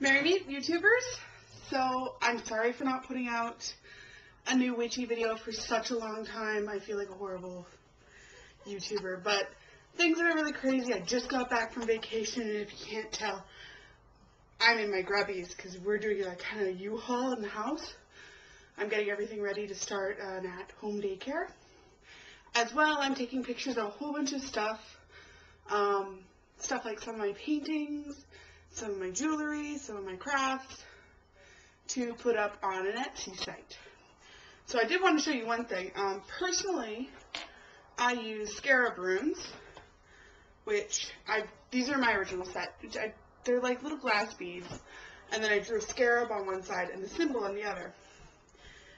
Merry Meet YouTubers. So I'm sorry for not putting out a new witchy video for such a long time. I feel like a horrible YouTuber, but things have been really crazy. I just got back from vacation, and if you can't tell, I'm in my grubbies because we're doing a kind of U-Haul in the house. I'm getting everything ready to start an at-home daycare. As well, I'm taking pictures of a whole bunch of stuff. Stuff like some of my paintings, some of my jewelry, some of my crafts, to put up on an Etsy site. So I did want to show you one thing. Personally, I use scarab runes, these are my original set. They're like little glass beads, and then I drew a scarab on one side and the symbol on the other.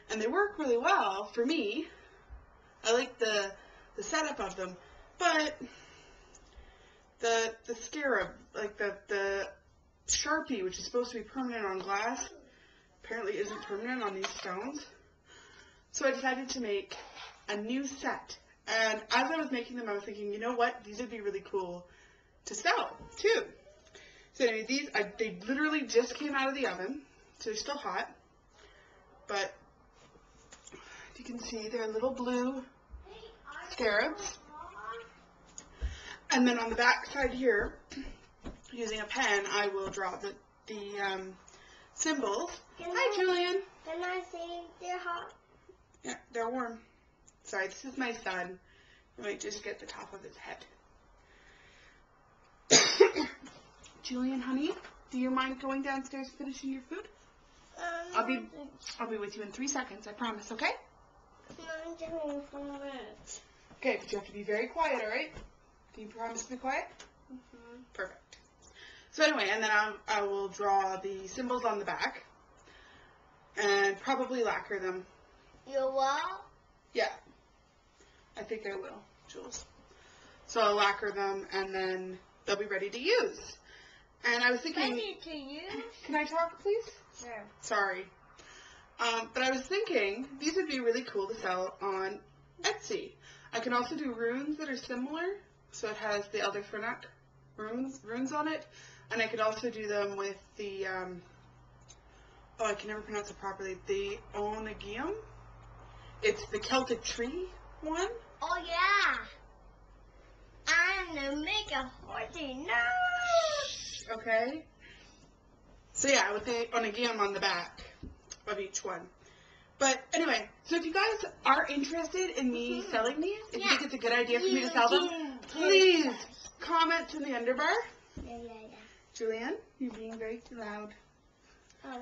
And they work really well for me. I like the setup of them, but the scarab, like the Sharpie, which is supposed to be permanent on glass, apparently isn't permanent on these stones. So I decided to make a new set. And as I was making them, I was thinking, you know what? These would be really cool to sell, too. So anyway, they literally just came out of the oven, so they're still hot. But if you can see, they're little blue scarabs. And then on the back side here, using a pen, I will draw the symbols. Hi, Julian. Can I see they're hot? Yeah, they're warm. Sorry, this is my son. I might just get the top of his head. Julian, honey, do you mind going downstairs and finishing your food? I'll be with you in 3 seconds, I promise, okay? I'm doing 4 minutes. Okay, but you have to be very quiet, alright? Can you promise to be quiet? Mm-hmm. Perfect. So anyway, and then I will draw the symbols on the back and probably lacquer them. You will? Yeah. I think I will, Jules. So I'll lacquer them and then they'll be ready to use. And I was thinking... Ready to use? Can I talk, please? Sure. Sorry. But I was thinking these would be really cool to sell on Etsy. I can also do runes that are similar. So it has the Elder Frenach runes on it. And I could also do them with the, I can never pronounce it properly, the Onagium. It's the Celtic tree one. Oh, yeah. I'm going to make a horsey nose. Okay. So yeah, with the Onagium on the back of each one. But anyway, so if you guys are interested in me selling these, if you think it's a good idea for me to sell them, please comment in the underbar. Yeah. Julianne, you're being very loud. Oh.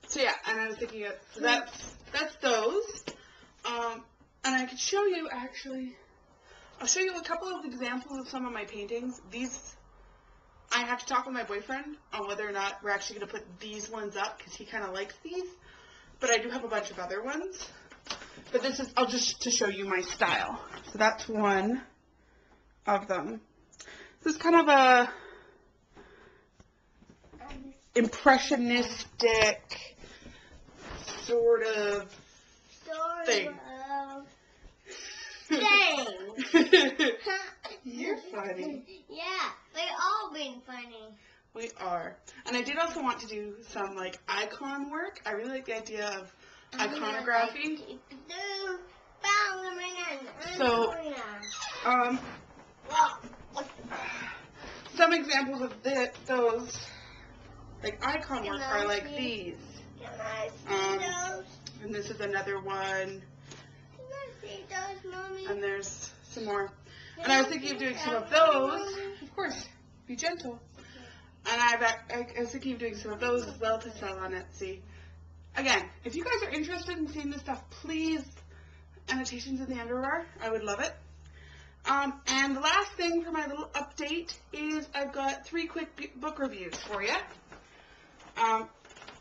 So yeah, and I was thinking of, so that's those. And I could show you actually, I'll show you a couple of examples of some of my paintings. These, I have to talk with my boyfriend on whether or not we're actually going to put these ones up because he kind of likes these. But I do have a bunch of other ones. But this is, just to show you my style. So that's one of them. This is kind of a impressionistic sort of thing. You're funny. Yeah, we've all been funny. We are. And I did also want to do some like icon work. I really like the idea of iconography. So, some examples of those like icon work are like these. Can I see those? And this is another one. Can I see those, Mommy? And there's some more. And I was thinking of doing some of those. Of course, be gentle. And I was thinking of doing some of those as well to sell on Etsy. Again, if you guys are interested in seeing this stuff, please, annotations in the underbar. I would love it. And the last thing for my little update is I've got 3 quick book reviews for you.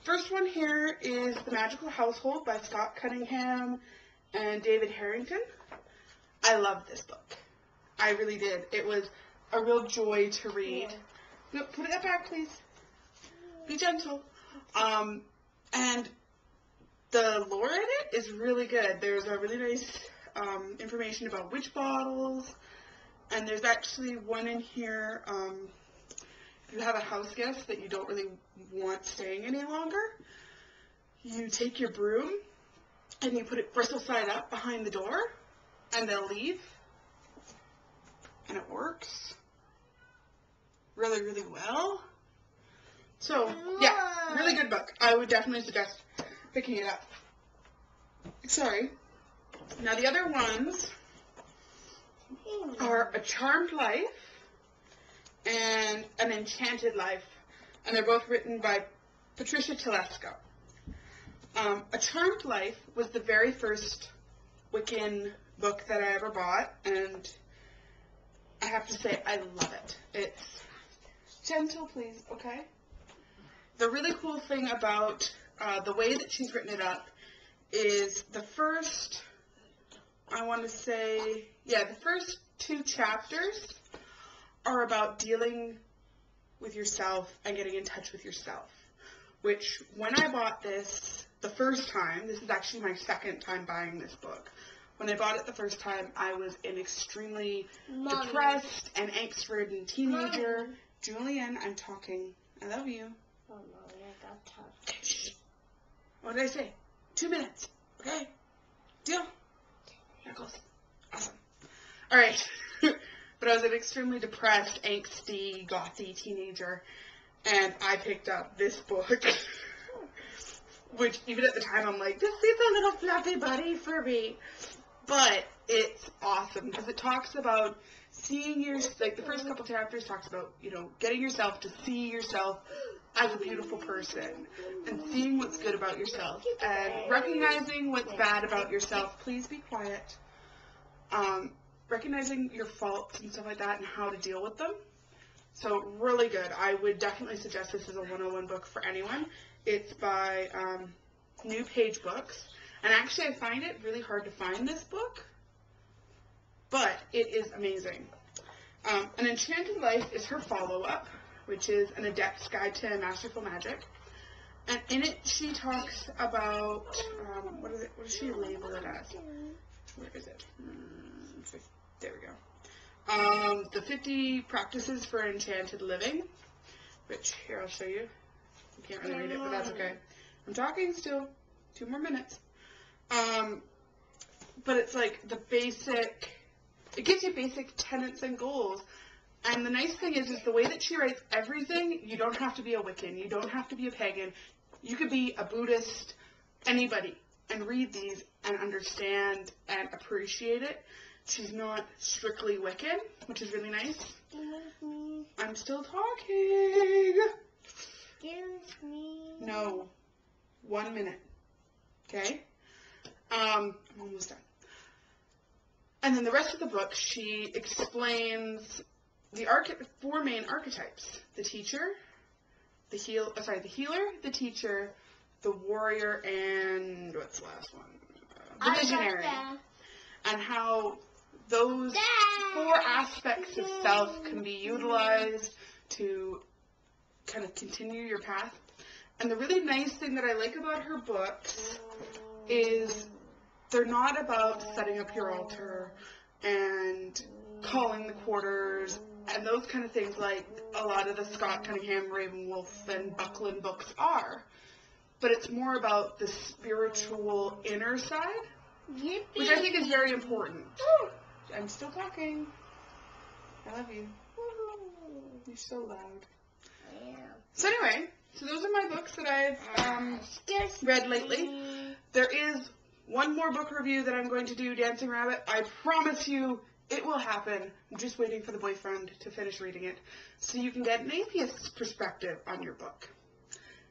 First one here is The Magical Household by Scott Cunningham and David Harrington. I love this book. I really did. It was a real joy to read. No, put it back, please. Be gentle. And the lore in it is really good. There's a really nice information about witch bottles, and there's actually one in here you have a house guest that you don't really want staying any longer, you take your broom and you put it bristle side up behind the door, and they'll leave. And it works really, really well. So, yeah, really good book. I would definitely suggest picking it up. Sorry. Now, the other ones are A Charmed Life and An Enchanted Life. And they're both written by Patricia Telesco. A Charmed Life was the very first Wiccan book that I ever bought, and I have to say I love it. It's gentle, please, okay? The really cool thing about the way that she's written it up is the first, I want to say, the first 2 chapters are about dealing with yourself and getting in touch with yourself, which when I bought this the first time, this is actually my second time buying this book. When I bought it the first time, I was an extremely depressed and angst-ridden teenager. Mommy. Julian, I'm talking. I love you. Oh, Mommy, I got tough. Okay, shh. What did I say? 2 minutes. Okay? Deal? There it goes. Awesome. All right. But I was an extremely depressed, angsty, gothy teenager, and I picked up this book. Which, even at the time, I'm like, this is a little fluffy buddy for me. But it's awesome because it talks about seeing the first couple chapters talks about, getting yourself to see yourself as a beautiful person and seeing what's good about yourself and recognizing what's bad about yourself. Please be quiet. Recognizing your faults and stuff like that and how to deal with them. So, really good. I would definitely suggest this as a 101 book for anyone. It's by New Page Books. And actually, I find it really hard to find this book. But it is amazing. An Enchanted Life is her follow-up, which is An Adept's Guide to Masterful Magic. And in it, she talks about, what does she label it as? Where is it? There we go. The 50 Practices for Enchanted Living, which, here, I'll show you. You can't really read it, but that's okay. I'm talking still. 2 more minutes. But it's like the basic, it gives you basic tenets and goals. And the nice thing is the way that she writes everything, you don't have to be a Wiccan. You don't have to be a pagan. You could be a Buddhist, anybody, and read these and understand and appreciate it. She's not strictly Wiccan, which is really nice. I'm still talking. Excuse me. No. 1 minute. Okay? I'm almost done. And then the rest of the book, she explains the 4 main archetypes. The teacher, the healer, the teacher, the warrior, and what's the last one? The visionary. And how those 4 aspects of self can be utilized to kind of continue your path. And the really nice thing that I like about her books is they're not about setting up your altar and calling the quarters and those kind of things like a lot of the Scott Cunningham, Ravenwolf, and Buckland books are. But it's more about the spiritual inner side, which I think is very important. I'm still talking. I love you. You're so loud. So anyway, so those are my books that I've read lately. There is one more book review that I'm going to do, Dancing Rabbit. I promise you it will happen. I'm just waiting for the boyfriend to finish reading it so you can get an atheist's perspective on your book.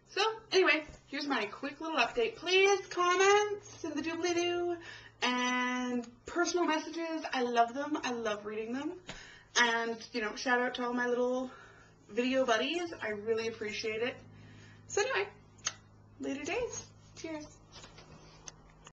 So anyway, here's my quick little update. Please comments in the doobly-doo and personal messages. I love them. I love reading them. And, shout out to all my little video buddies. I really appreciate it. So anyway, later days. Cheers.